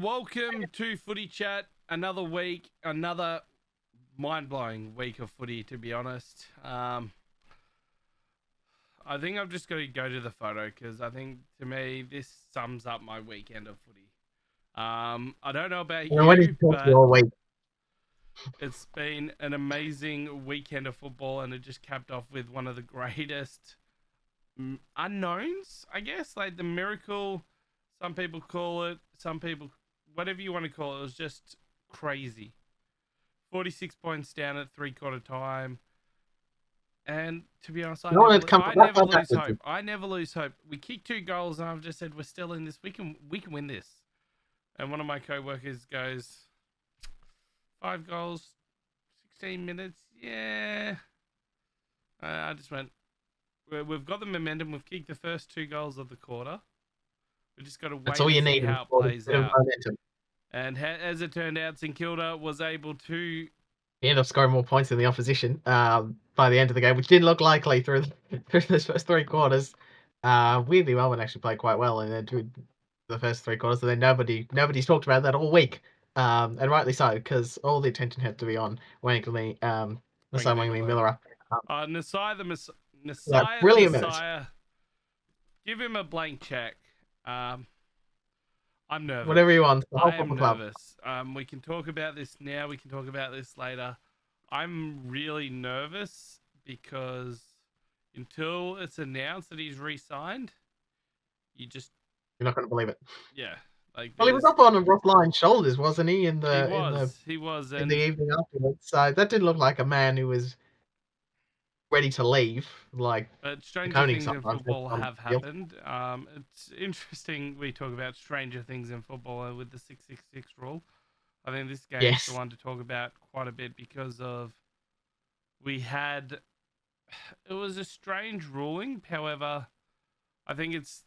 welcome to Footy Chat. Another week, another mind-blowing week of footy, to be honest. I think I'm just going to go to the photo because I think, to me, this sums up my weekend of footy. I don't know about you, but it's been an amazing weekend of football, and it just capped off with one of the greatest unknowns, I guess. Like the miracle, some people call it, some people, whatever you want to call it. It was just crazy. 46 points down at three-quarter time. And to be honest, I never lose hope. I never lose hope. We kicked 2 goals, and I've just said we're still in this. We can win this. And one of my co-workers goes, 5 goals, 16 minutes. Yeah. I just went, we've got the momentum. We've kicked the first 2 goals of the quarter. We just got to wait and see how it plays out. And as it turned out, St Kilda was able to... He ended up scoring more points than the opposition by the end of the game, which didn't look likely through those first 3 quarters. Weirdly, Melbourne actually played quite well in the first 3 quarters, and then nobody's talked about that all week, and rightly so, because all the attention had to be on Wangley, Miller. Nasai the Messiah, brilliant Messiah. Give him a blank check. I'm nervous. Whatever you want. I am nervous. We can talk about this now. We can talk about this later. I'm really nervous because until it's announced that he's re-signed, you're not going to believe it. Yeah. Well, he was up on Ross Lyon's shoulders, wasn't he? He was in the evening afterwards. So that didn't look like a man who was ready to leave. But stranger things in football have happened. It's interesting we talk about stranger things in football with the 666 rule. I think this game is the one to talk about quite a bit because of it was a strange ruling. However, I think it's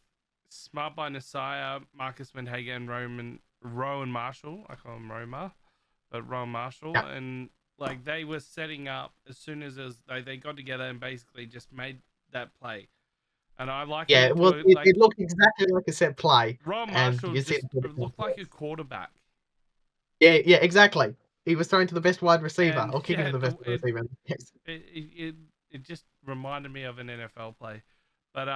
smart by Nasaya, Marcus Menhager, and Rowan Marshall. I call him Roma, but Rowan Marshall. Yeah. And they were setting up as soon as they got together and basically just made that play. And I like it. Well, it looked exactly like a set play. Rowan Marshall looked like a quarterback. Yeah, exactly. He was throwing to the best wide receiver or kicking to the best receiver. Yes. It just reminded me of an NFL play. But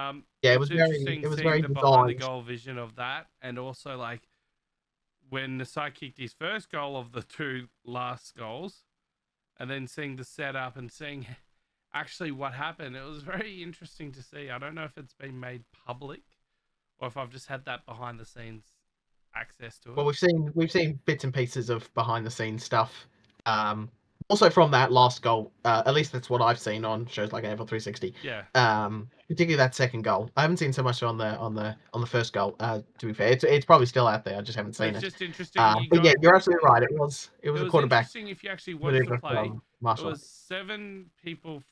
it was very the behind the goal vision of that, and also when Nasai kicked his first goal of the 2 last goals, and then seeing the setup and seeing actually what happened, it was very interesting to see. I don't know if it's been made public or if I've just had that behind the scenes access to it. Well, we've seen bits and pieces of behind the scenes stuff. Also from that last goal, at least that's what I've seen on shows like AFL 360. Yeah. Particularly that second goal. I haven't seen so much on the first goal. To be fair, it's probably still out there. I just haven't seen it. It's just interesting. But yeah, you're absolutely right. It was a quarterback. Interesting if you actually watched the play. It was 7 people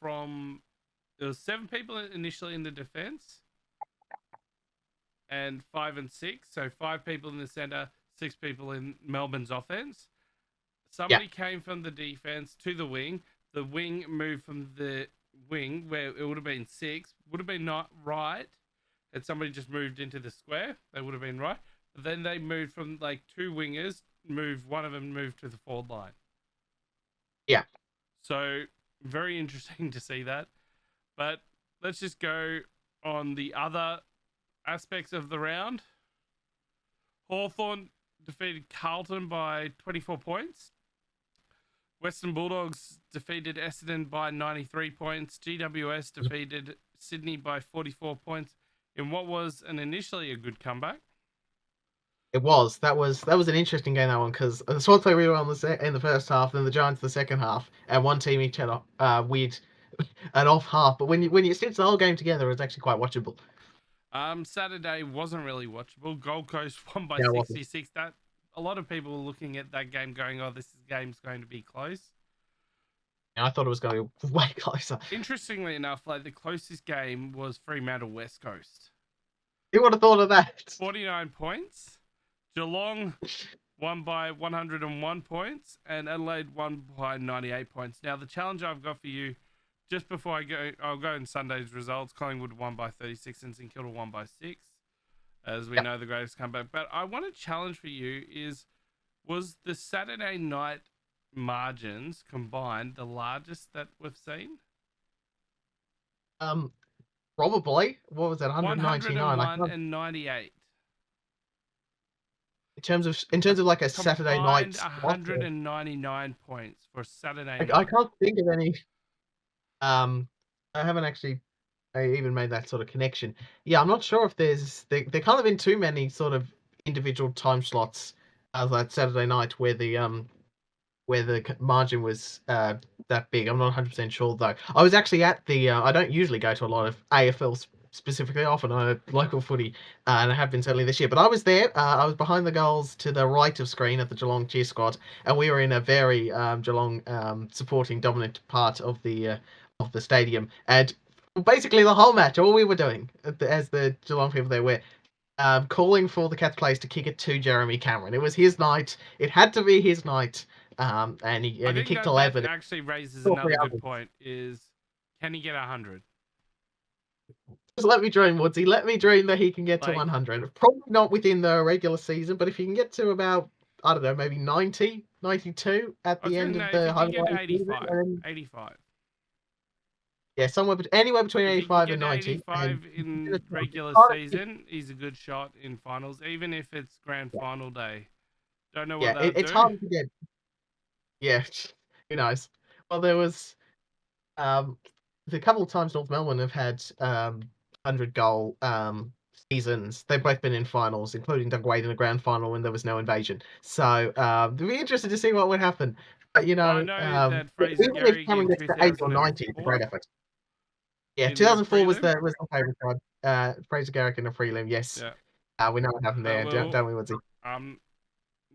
initially in the defense, and 5 and 6. So 5 people in the center, 6 people in Melbourne's offense. Somebody came from the defense to the wing. The wing moved from the wing where it would have been 6, would have been not right. And somebody just moved into the square. They would have been right. But then they moved from 2 wingers, one of them moved to the forward line. Yeah. So very interesting to see that. But let's just go on the other aspects of the round. Hawthorn defeated Carlton by 24 points. Western Bulldogs defeated Essendon by 93 points. GWS defeated Sydney by 44 points in what was initially a good comeback. It was. That was an interesting game, that one, because the Swans played really well in the first half, then the Giants the second half, and one team each had a weird an off half. But when you stitch the whole game together, it was actually quite watchable. Saturday wasn't really watchable. Gold Coast won by 66. That a lot of people were looking at that game going, "Oh, this game's going to be close." And I thought it was going to be way closer. Interestingly enough, the closest game was Fremantle West Coast. Who would have thought of that? 49 points. Geelong won by 101 points, and Adelaide won by 98 points. Now, the challenge I've got for you, just before I'll go in Sunday's results. Collingwood won by 36 and St Kilda won by 6. as we Yep. know the greatest comeback. But I want to challenge for you was the Saturday night margins combined the largest that we've seen? Probably. What was that? 199. I 101 can't. and 98. In terms of like a Saturday night Combined slot, 199 points for Saturday I night. can't think of any. I haven't actually even made that sort of connection. Yeah, I'm not sure if there can't have been too many sort of individual time slots that Saturday night where the margin was that big. I'm not 100% sure though. I was actually at the. I don't usually go to a lot of AFL specifically. Often I local footy, and I have been certainly this year. But I was there. I was behind the goals to the right of screen at the Geelong cheer squad, and we were in a very Geelong supporting dominant part of the stadium. And basically the whole match, all we were doing as the Geelong people there were calling for the Cats players to kick it to Jeremy Cameron. It was his night. It had to be his night. And I he think kicked that 11. actually raises All three another good others. point is can he get 100? Just let me dream, Woodsy. Let me dream that he can get to Like, 100. Probably not within the regular season, but if he can get to about, I don't know, maybe 90, 92 at I was the going end to of know if the he can home get away season, 85. and 85. yeah, anywhere between If he can 85 get and 90. 85 And in regular yeah, season, he's a good shot in finals, even if it's grand final day. Don't know what yeah, they'll it's do. hard to get. Yeah, who knows? Well, there was Um, the couple of times North Melbourne have had 100-goal seasons. They've both been in finals, including Doug Wade in a grand final when there was no invasion. So they'll be interested to see what would happen. But Well, I know that Fraser even if Gehrig Cameron in gets to 80 or 90, it's a 2004 great effort. Yeah, in the 2004 was prelim. the favourite side. Fraser Garrick in the prelim. Yes, Yeah. we know what happened there, don't we, Woodsy? I'm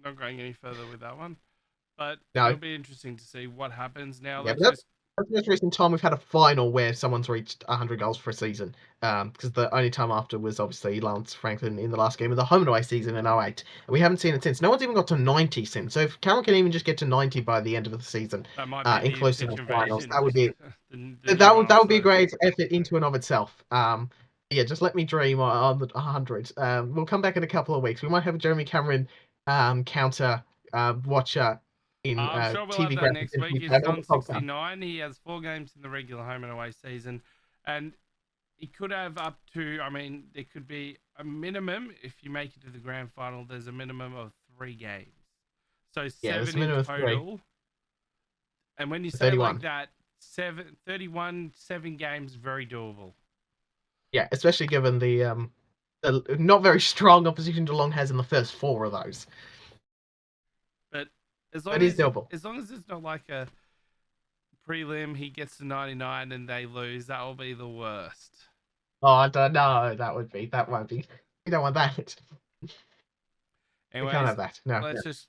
not going any further with that one, but No. it'll be interesting to see what happens now. Yeah, Let's but just that's the most recent time we've had a final where someone's reached 100 goals for a season. Because the only time after was obviously Lance Franklin in the last game of the home and away season in 08. We haven't seen it since. No one's even got to 90 since. So if Cameron can even just get to 90 by the end of the season, that might be the inclusive pitch of finals, invasion, that would be the new that would be a milestone. great effort into and of itself. Yeah, just let me dream on the 100. We'll come back in a couple of weeks. We might have a Jeremy Cameron counter watcher in I'm sure we'll have TV that graphics next in week. He's future, on done the podcast. 69. He has 4 games in the regular home and away season, and he could have up to. I mean, there could be a minimum if you make it to the grand final. There's a minimum of 3 games, so Yeah, there's a 7 in minimum of 3. total. And when you say it 31. like that, 7 games, very doable. Yeah, especially given the not very strong opposition Geelong has in the first 4 of those. But as It long is as doable. it's not like a prelim, he gets to 99 and they lose. That will be the worst. Oh, I don't know. That won't be. We don't want that. We can't Anyways, have that. No. let's just,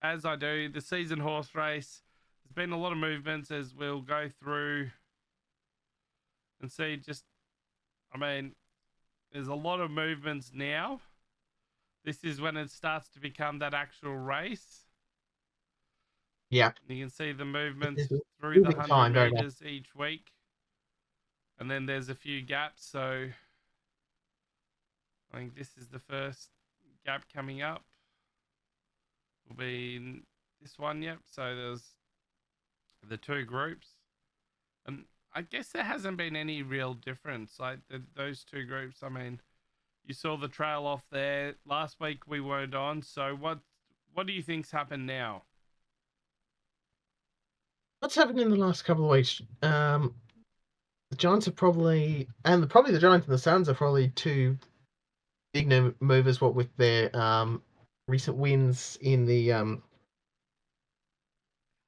as I do, the season horse race. There's been a lot of movements as we'll go through and see. I mean, there's a lot of movements now. This is when it starts to become that actual race. Yeah. You can see the movements It's through the moving 100 time, very much. meters each week. And then there's a few gaps. So I think this is the first gap coming up. Will be this one, yep. So there's the 2 groups. And I guess there hasn't been any real difference. Like those 2 groups, I mean, you saw the trail off there. Last week we weren't on. So what do you think's happened now? What's happened in the last couple of weeks? The Giants are probably the Giants and the Suns are probably 2 big movers. What with their recent wins in the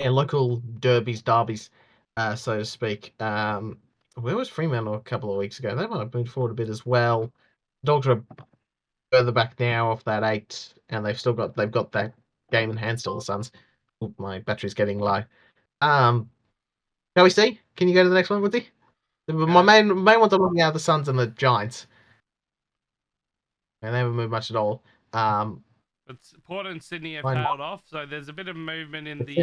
local derbies, so to speak. Where was Fremantle a couple of weeks ago? They might have moved forward a bit as well. Dogs are further back now off that 8, and they've got that game in hand still. The Suns. Oh, my battery's getting low. Shall we see? Can you go to the next one, Woody? My main ones are looking at the Suns and the Giants, and they haven't moved much at all. But Port and Sydney have Fine. tailed off, so there's a bit of movement in the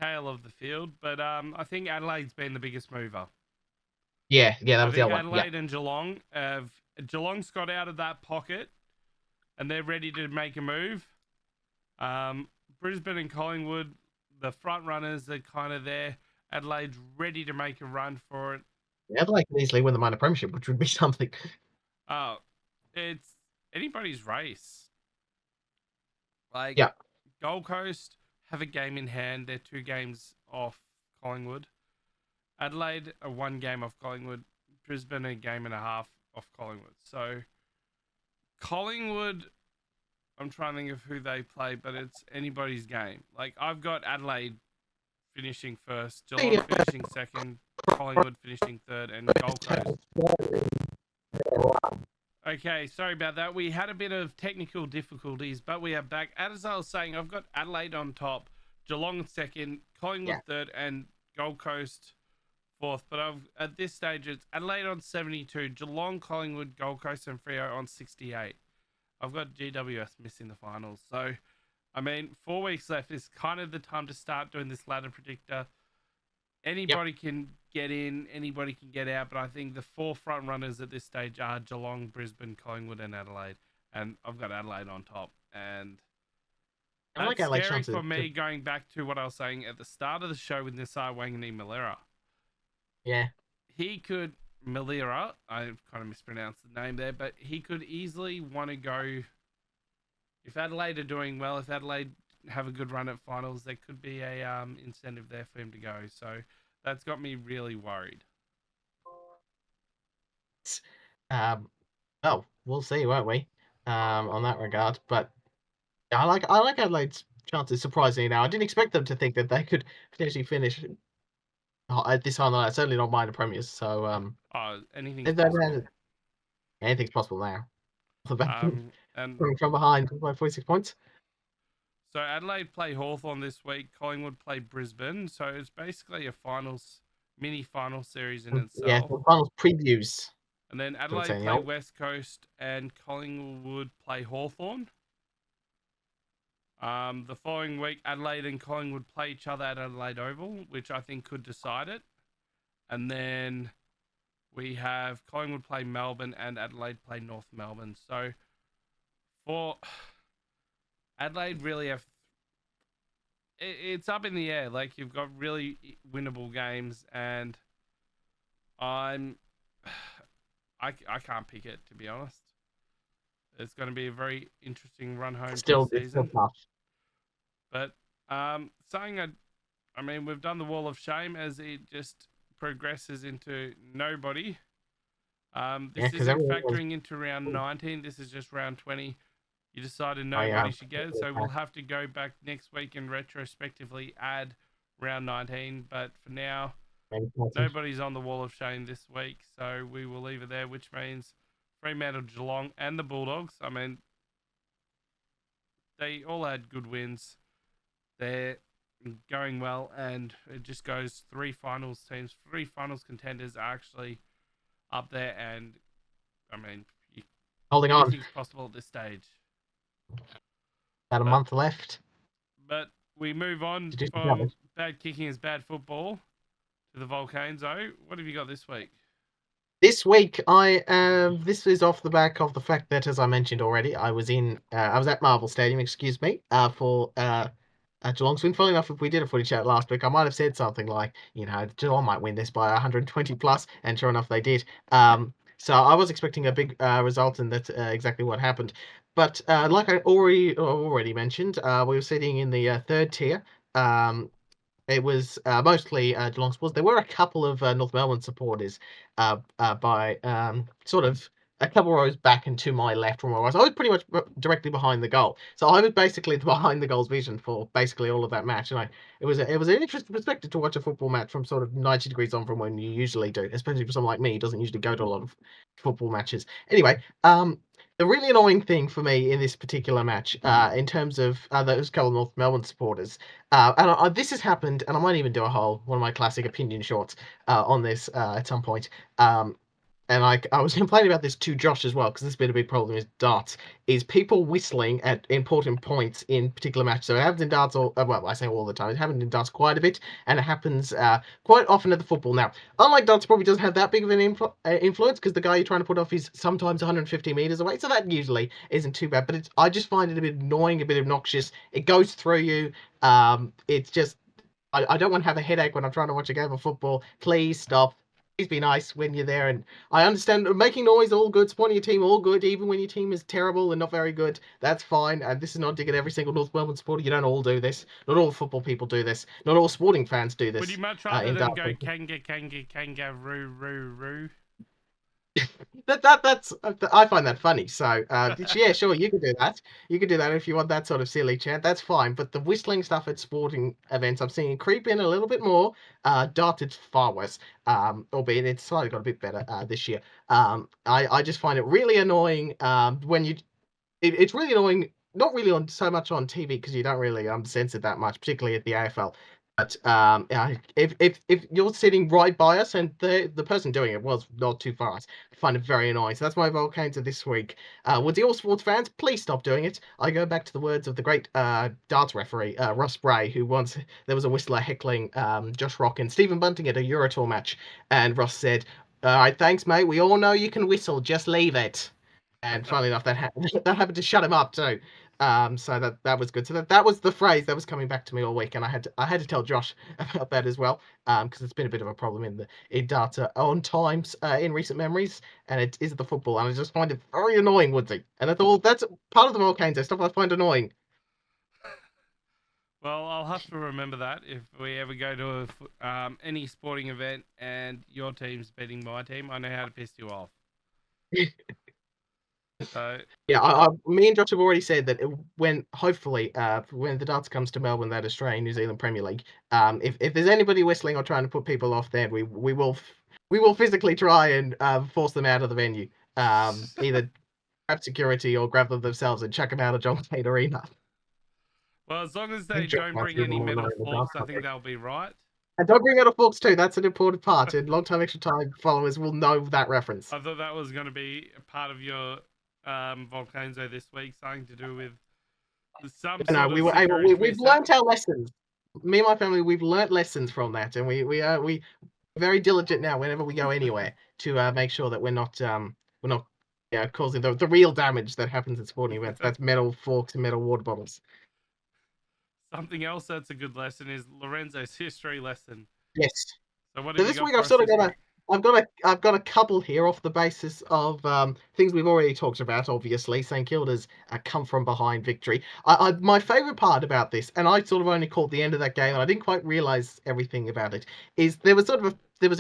tail of the field. But I think Adelaide's been the biggest mover. Yeah, that I was the think other one. Adelaide and Geelong have Geelong's got out of that pocket, and they're ready to make a move. Brisbane and Collingwood, the front runners are kind of there. Adelaide's ready to make a run for it. Adelaide could easily win the minor premiership, which would be something. It's anybody's race. Like, Yeah. Gold Coast have a game in hand. They're 2 games off Collingwood. Adelaide are 1 game off Collingwood. Brisbane a game and a half off Collingwood. So Collingwood, I'm trying to think of who they play, but it's anybody's game. Like, I've got Adelaide finishing first, Geelong finishing second, Collingwood finishing third, and Gold Coast. Okay, sorry about that. We had a bit of technical difficulties, but we are back. As I was saying, I've got Adelaide on top, Geelong second, Collingwood third, and Gold Coast fourth. But at this stage, it's Adelaide on 72, Geelong, Collingwood, Gold Coast, and Freo on 68. I've got GWS missing the finals. So, I mean, 4 weeks left is kind of the time to start doing this ladder predictor. Anybody can get in, anybody can get out, but I think the 4 front runners at this stage are Geelong, Brisbane, Collingwood, and Adelaide. And I've got Adelaide on top. And that's scary for me, going back to what I was saying at the start of the show with Nisar Wanganeen-Malera. Yeah. He could, Malera, I kind of mispronounced the name there, but he could easily want to go, if Adelaide are doing well, if Adelaide have a good run at finals, there could be a incentive there for him to go. So that's got me really worried. Well, we'll see, won't we? On that regard, but I like Adelaide's chances surprisingly now. I didn't expect them to think that they could potentially finish at this time. Certainly not minor premiers. So anything's possible. Anything's possible now. And from behind by 46 points. So Adelaide play Hawthorn this week. Collingwood play Brisbane. So it's basically a mini final series in itself. Yeah, finals previews. And then Adelaide play West Coast and Collingwood play Hawthorn. The following week, Adelaide and Collingwood play each other at Adelaide Oval, which I think could decide it. And then we have Collingwood play Melbourne and Adelaide play North Melbourne. So for Adelaide, really it's up in the air. Like, you've got really winnable games, and I can't pick it, to be honest. It's going to be a very interesting run home still tough. But saying I mean, we've done the wall of shame as it just progresses into nobody. This isn't factoring into round 19. This is just round 20. You decided nobody should get it, so we'll have to go back next week and retrospectively add round 19. But for now, nobody's on the wall of shame this week, so we will leave it there, which means Fremantle, Geelong, and the Bulldogs. I mean, they all had good wins. They're going well, and it just goes 3 finals teams, 3 finals contenders are actually up there, and I mean, holding on. Anything's possible at this stage. About a month left. But we move on from bad kicking is bad football to the Volcano. What have you got this week? This week, this is off the back of the fact that, as I mentioned already, I was at Marvel Stadium, for Geelong's win. Funnily enough, if we did a footy chat last week, I might have said something like, Geelong might win this by 120 plus, and sure enough, they did. So I was expecting a big result, and that's exactly what happened. But like I already mentioned, we were sitting in the third tier. It was mostly Geelong supporters. There were a couple of North Melbourne supporters by sort of a couple rows back and to my left from where I was. I was pretty much directly behind the goal. So I was basically behind the goal's vision for basically all of that match. And it was an interesting perspective to watch a football match from sort of 90 degrees on from when you usually do, especially for someone like me who doesn't usually go to a lot of football matches. Anyway, the really annoying thing for me in this particular match, in terms of those couple of North Melbourne supporters, and this has happened, and I might even do one of my classic opinion shorts on this at some point. and I was complaining about this to Josh as well, because this has been a big problem with darts, is people whistling at important points in particular matches. So it happens in darts well, I say all the time. It happens in darts quite a bit, and it happens quite often at the football. Now, unlike darts, probably doesn't have that big of an influence, because the guy you're trying to put off is sometimes 150 meters away, so that usually isn't too bad. But I just find it a bit annoying, a bit obnoxious. It goes through you. It's just I don't want to have a headache when I'm trying to watch a game of football. Please stop. Please be nice when you're there. And I understand making noise, all good. Supporting your team, all good. Even when your team is terrible and not very good, that's fine. And this is not digging every single North Melbourne supporter. You don't all do this. Not all football people do this. Not all sporting fans do this. Would you much rather than go kangaroo, roo, roo? That's I find that funny. So yeah, sure, you can do that. You can do that if you want that sort of silly chant. That's fine. But the whistling stuff at sporting events, I'm seeing it creep in a little bit more. Dart, it's far worse. Albeit it's slightly got a bit better this year. I just find it really annoying. When it's really annoying. Not really on so much on TV, because you don't really sense it that much, particularly at the AFL. But if you're sitting right by us and the person doing it was not too fast, I find it very annoying. So that's my volcano this week. Would the all sports fans please stop doing it? I go back to the words of the great darts referee Ross Bray, who once there was a whistler heckling Josh Rock and Stephen Bunting at a Eurotour match, and Ross said, "All right, thanks, mate. We all know you can whistle. Just leave it." And funnily enough, that happened. That happened to shut him up too. So that was good. So that was the phrase that was coming back to me all week, and I had to tell Josh about that as well, because it's been a bit of a problem in data on times in recent memories, and it is the football, and I just find it very annoying, Woodsy. And that's part of the volcanoes stuff I find annoying. Well, I'll have to remember that if we ever go to any sporting event and your team's beating my team. I know how to piss you off. So Yeah, me and Josh have already said that when hopefully when the darts comes to Melbourne, that Australian New Zealand Premier League, if there's anybody whistling or trying to put people off there, we will physically try and force them out of the venue. Either grab security or grab them themselves and chuck them out of John Cain Arena. well, as long as they don't bring any metal forks, I think they'll be right. And don't bring metal forks too. That's an important part. And long time extra time followers will know that reference. I thought that was going to be a part of your Volcanzo this week, something to do with some sort of we've learnt our lessons. Me and my family, we've learnt lessons from that, and we very diligent now whenever we go anywhere to make sure that we're not causing the real damage that happens at sporting events. That's metal forks and metal water bottles. Something else that's a good lesson is Lorenzo's history lesson. Yes. So what So this week I've sort of I've got a couple here off the basis of things we've already talked about. Obviously, St Kilda's come from behind victory. My favourite part about this, and I sort of only caught the end of that game, and I didn't quite realise everything about it, is there was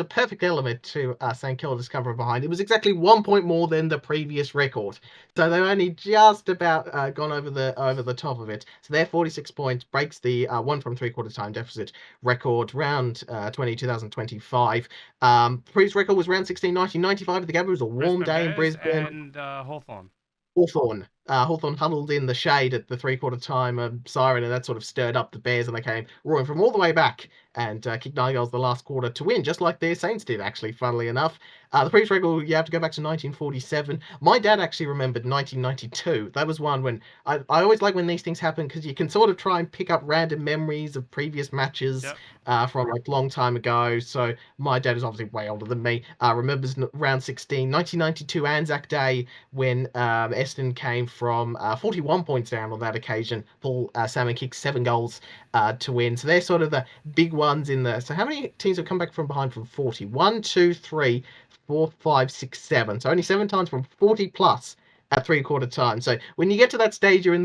a perfect element to St Kilda's come from behind. It was exactly 1 point more than the previous record, so they've only just about gone over the top of it. So their 46 points breaks the 1 from 3/4 time deficit record round 2025. Previous record was round 16, 1995 at the Gabba. It was a warm day in Brisbane. And Hawthorn. Hawthorn huddled in the shade at the 3/4 time siren, and that sort of stirred up the Bears, and they came roaring from all the way back and kicked 9 goals the last quarter to win, just like their Saints did, actually, funnily enough. The previous record, you have to go back to 1947. My dad actually remembered 1992. That was one when I always like when these things happen, because you can sort of try and pick up random memories of previous matches from like long time ago. So my dad is obviously way older than me. Remembers round 16, 1992 Anzac Day, when Eston came from 41 points down on that occasion. Paul Salmon kicked 7 goals to win. So they're sort of the big ones in the. So how many teams have come back from behind from 40? 1, 2, 3, 4, 5, 6, 7. So only 7 times from 40 plus at 3/4 time. So when you get to that stage, you're in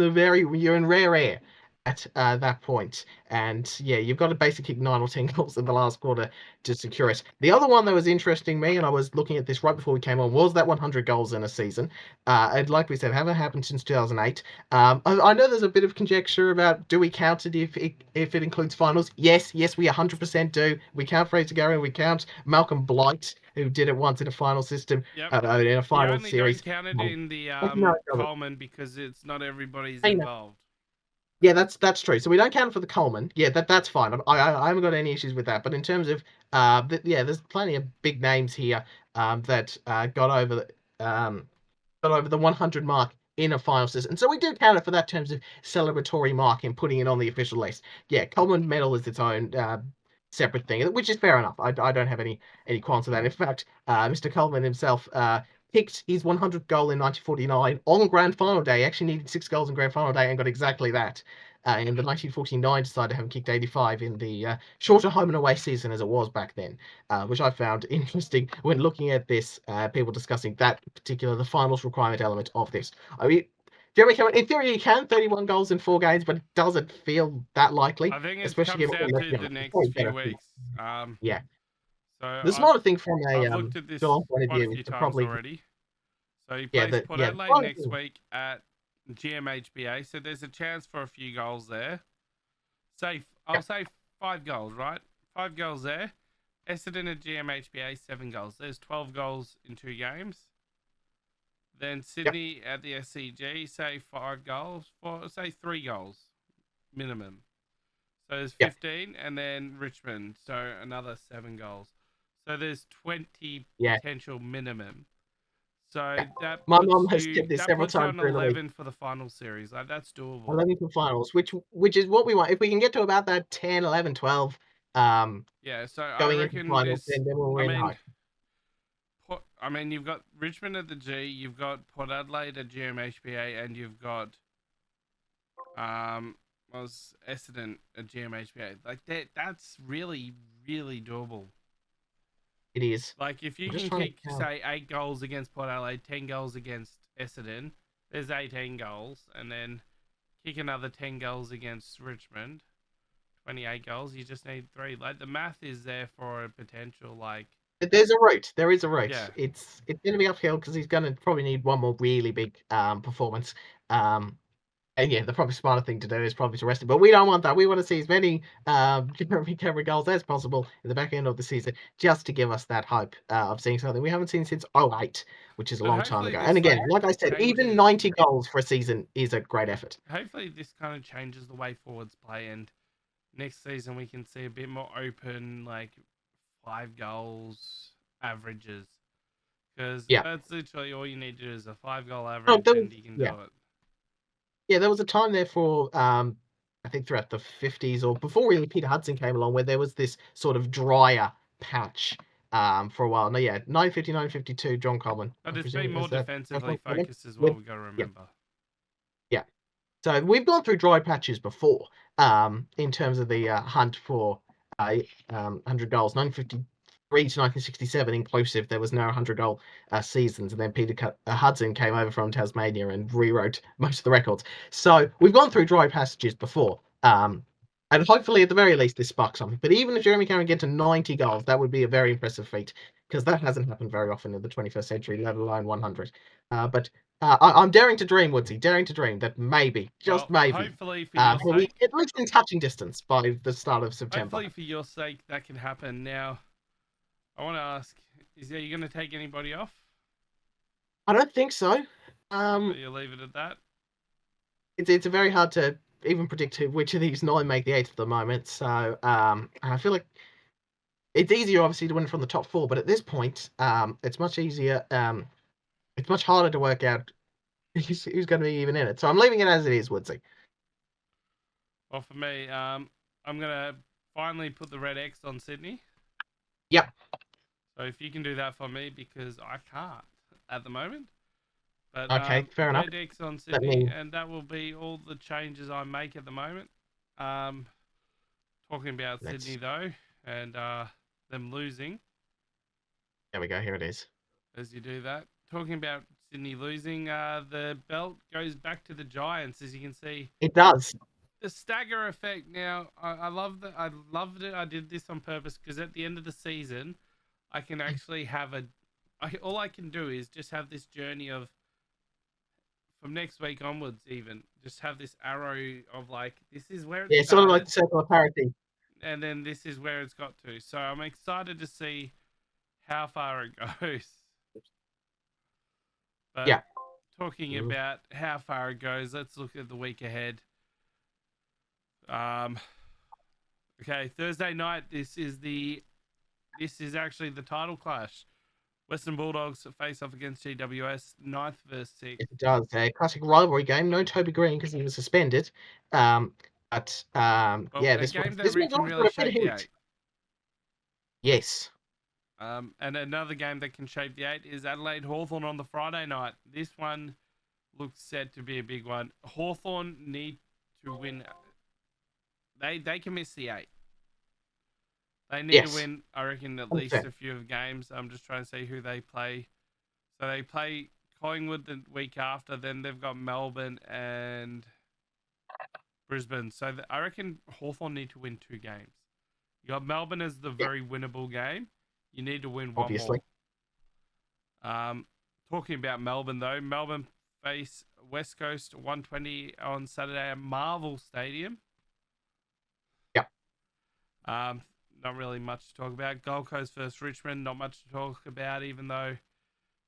rare air at that point. And yeah, you've got to basically kick 9 or 10 goals in the last quarter to secure it. The other one that was interesting me, and I was looking at this right before we came on, was that 100 goals in a season. And like we said, haven't happened since 2008. I know there's a bit of conjecture about, do we count it if it includes finals? Yes, we 100% do. We count Fraser Gary, we count Malcolm Blight, who did it once in a final system, in a final series. You only don't count it in the Coleman because it's not everybody's involved. Yeah, that's true. So we don't count it for the Coleman. Yeah, that's fine. I haven't got any issues with that. But in terms of there's plenty of big names here that got over the 100 mark in a final season. So we do count it for that terms of celebratory mark and putting it on the official list. Yeah, Coleman medal is its own separate thing, which is fair enough. I don't have any qualms with that. In fact, Mr. Coleman himself kicked his 100th goal in 1949 on grand final day. He actually needed 6 goals in grand final day and got exactly that. In the 1949 decided to have him kicked 85 in the shorter home and away season as it was back then, which I found interesting when looking at this, people discussing that particular, the finals requirement element of this. I mean, Jeremy Cameron, in theory, you can 31 goals in 4 games, but it doesn't feel that likely. I think it Especially comes given down to the next few better. weeks. Yeah. So The smarter thing from a I've looked at this Geelong point of quite a view is few to times probably already. So he yeah plays the Port yeah Adelaide smarter next thing. week at GMHBA. So there's a chance for a few goals there. I'll say 5 goals, right? 5 goals there. Essendon at GMHBA, 7 goals. There's 12 goals in 2 games. Then Sydney at the SCG, say 5 goals. Say 3 goals minimum. So there's 15, and then Richmond, so another 7 goals. So there's 20 potential minimum. So that My puts mom has you tipped this several on times during the week. 11 for the final series. Like, that's doable. 11 for finals, which is what we want. If we can get to about that 10, 11, 12, yeah. So I going into reckon finals, then we're in high. I mean, you've got Richmond at the G, you've got Port Adelaide at GMHBA, and you've got was Essendon at GMHBA. Like that's really, really doable. It is. Like, if you can kick, say, 8 goals against Port Adelaide, 10 goals against Essendon, there's 18 goals, and then kick another 10 goals against Richmond, 28 goals. You just need 3. Like, the math is there for a potential, like. There's a route. There is a route. Yeah. It's going to be uphill because he's going to probably need one more really big performance. And yeah, the probably smarter thing to do is probably to rest him. But we don't want that. We want to see as many recovery goals as possible in the back end of the season, just to give us that hope of seeing something we haven't seen since 2008, which is a long time ago. And again, like I said, even 90 goals for a season is a great effort. Hopefully this kind of changes the way forwards play, and next season we can see a bit more open, like 5 goals averages. Because that's literally all you need to do is a 5-goal average, and you can do it. Yeah, there was a time there for I think throughout the 50s or before really Peter Hudson came along, where there was this sort of drier patch for a while. No, 950, 952, John Coleman. But it's been more defensively focused as well, we've got to remember. Yeah. So we've gone through dry patches before in terms of the hunt for 100 goals. 953 to 1967 inclusive, there was no 100-goal seasons, and then Peter Hudson came over from Tasmania and rewrote most of the records. So we've gone through dry passages before, and hopefully at the very least this sparks something. But even if Jeremy Cameron gets to 90 goals, that would be a very impressive feat, because that hasn't happened very often in the 21st century, let alone 100. But I'm daring to dream, Woodsy, daring to dream that maybe, just maybe, hopefully for your sake, at least in touching distance by the start of September. Hopefully for your sake that can happen. Now, I want to ask, are you going to take anybody off? I don't think so. You leave it at that? It's very hard to even predict which of these 9 make the 8 at the moment. So I feel like it's easier, obviously, to win from the top 4, but at this point, it's much easier. It's much harder to work out who's going to be even in it. So I'm leaving it as it is, Woodsy. Well, for me, I'm going to finally put the red X on Sydney. Yep. So if you can do that for me, because I can't at the moment. But okay, fair enough. Red X on Sydney, and that will be all the changes I make at the moment. Talking about Sydney, though, and them losing. There we go, here it is. As you do that. Talking about Sydney losing, the belt goes back to the Giants, as you can see. It does. The stagger effect. Now, I love that. I loved it. I did this on purpose because at the end of the season, I can actually have all I can do is just have this journey of, from next week onwards, even just have this arrow of like, this is where it started, sort of like the circle of parity, and then this is where it's got to. So I'm excited to see how far it goes. But talking about how far it goes, let's look at the week ahead. Okay, Thursday night. This is actually the title clash. Western Bulldogs face off against GWS, 9th versus 6th. It does. A classic rivalry game. No Toby Green because he was suspended. But Well, yeah, a game that this one's can always really got a bit of shape the heat. 8. Yes. And another game that can shape the 8 is Adelaide Hawthorn on the Friday night. This one looks set to be a big one. Hawthorn need to win. They can miss the 8. They need to win, I reckon, at least a few of games. I'm just trying to see who they play. So they play Collingwood the week after. Then they've got Melbourne and Brisbane. So I reckon Hawthorn need to win 2 games. You got Melbourne as the very winnable game. You need to win one Obviously. more. Talking about Melbourne, though. Melbourne face West Coast 120 on Saturday at Marvel Stadium. Yep. Not really much to talk about. Gold Coast versus Richmond, not much to talk about, even though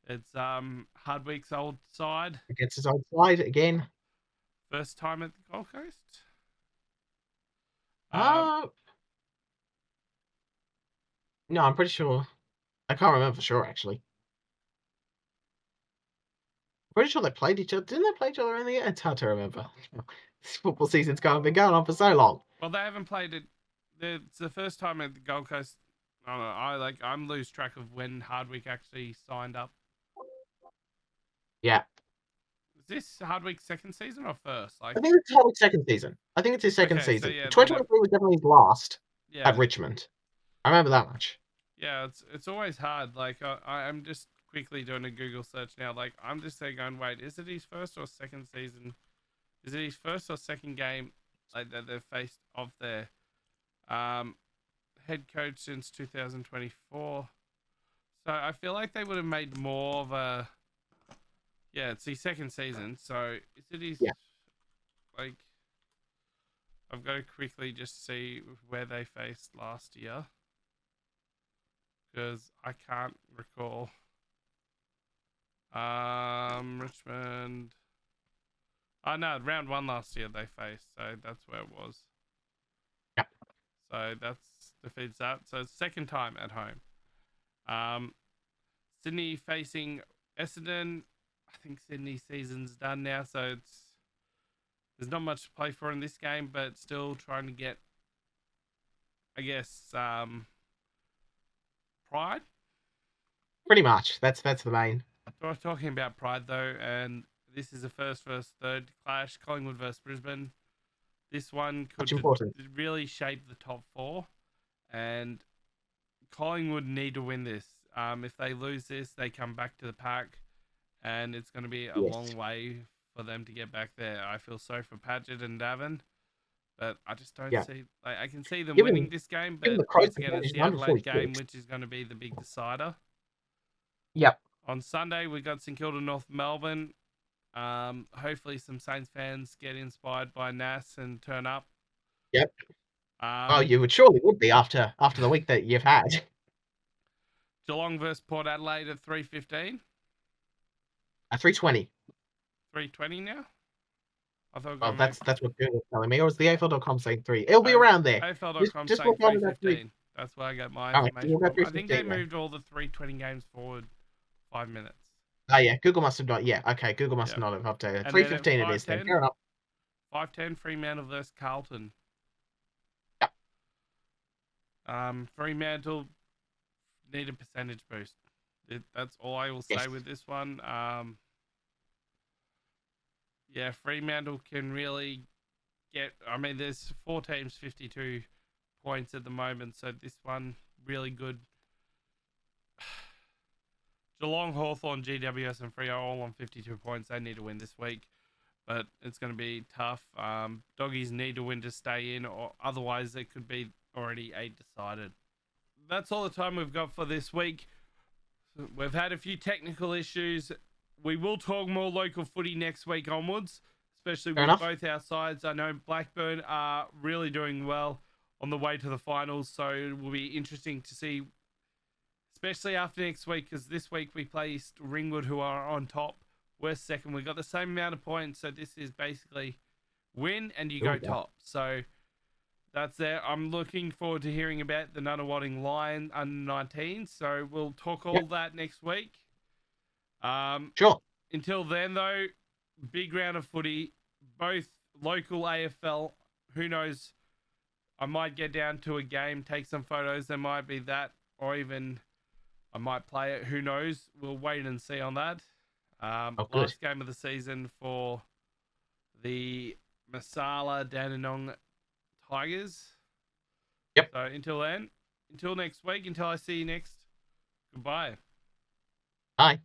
it's Hardwick's old side. Against his old side again. First time at the Gold Coast? No, I'm pretty sure. I can't remember for sure, actually. Pretty sure they played each other. Didn't they play each other in the end? It's hard to remember. This football season's been going on for so long. Well, they haven't played it. It's the first time at the Gold Coast. I don't know. I'm lose track of when Hardwick actually signed up. Yeah. Is this Hardwick's second season or first? I think it's Hardwick's second season. I think it's his second season. So yeah, 2023 was definitely his last at Richmond. I remember that much. Yeah, it's always hard. Like I'm just quickly doing a Google search now. Like I'm just there going, wait, is it his first or second season? Is it his first or second game like that they've faced off there? Head coach since 2024. So I feel like they would have made more of a. Yeah, it's his second season. So is it his? Yeah. Like, I've got to quickly just see where they faced last year because I can't recall. Richmond. Oh no, round 1 last year they faced, so that's where it was. Yeah. So that's defeats that. So it's second time at home. Sydney facing Essendon. I think Sydney's season's done now, so there's not much to play for in this game, but still trying to get, I guess, pride. Pretty much. That's the main. We're talking about pride though, and this is a first versus third clash. Collingwood versus Brisbane. This one could really shape the top 4, and Collingwood need to win this. If they lose this, they come back to the pack, and it's going to be a long way for them to get back there. I feel sorry for Padgett and Davin, but I just don't see. Like, I can see them winning this game, but once again, it's the Adelaide game, which is going to be the big decider. Yep. On Sunday, we got St Kilda North Melbourne. Hopefully, some Saints fans get inspired by Nas and turn up. Yep. You surely would be after the week that you've had. Geelong versus Port Adelaide at 3:15. 3:20. 3:20 now. I thought. Oh, that's what Google was telling me. Or was the AFL.com saying 3? It'll be around there. AFL.com saying 3:15. That's where I got my information from. I think they moved all the 3:20 games forward 5 minutes. Oh yeah, Google must have not. Yeah, okay, Google must not have updated. 3:15 it is then. Fair enough. 5:10 Fremantle versus Carlton. Yep. Fremantle need a percentage boost. That's all I will say with this one. Yeah, Fremantle can really get. I mean, there's 4 teams, 52 points at the moment, so this one really good. Geelong, Hawthorn, GWS, and Freo all on 52 points. They need to win this week, but it's going to be tough. Doggies need to win to stay in, or otherwise it could be already 8 decided. That's all the time we've got for this week. We've had a few technical issues. We will talk more local footy next week onwards, especially with both our sides. I know Blackburn are really doing well on the way to the finals, so it will be interesting to see, especially after next week, because this week we placed Ringwood, who are on top. We're second. We've got the same amount of points, so this is basically win and you go top. So that's it. I'm looking forward to hearing about the Nunawading Lion under 19. So we'll talk all Yep. that next week. Sure. Until then, though, big round of footy, both local AFL. Who knows? I might get down to a game, take some photos. There might be that, or even I might play it. Who knows? We'll wait and see on that. Oh, good. Last game of the season for the Masala Dandenong Tigers. Yep. So until next week, until I see you next, goodbye. Bye.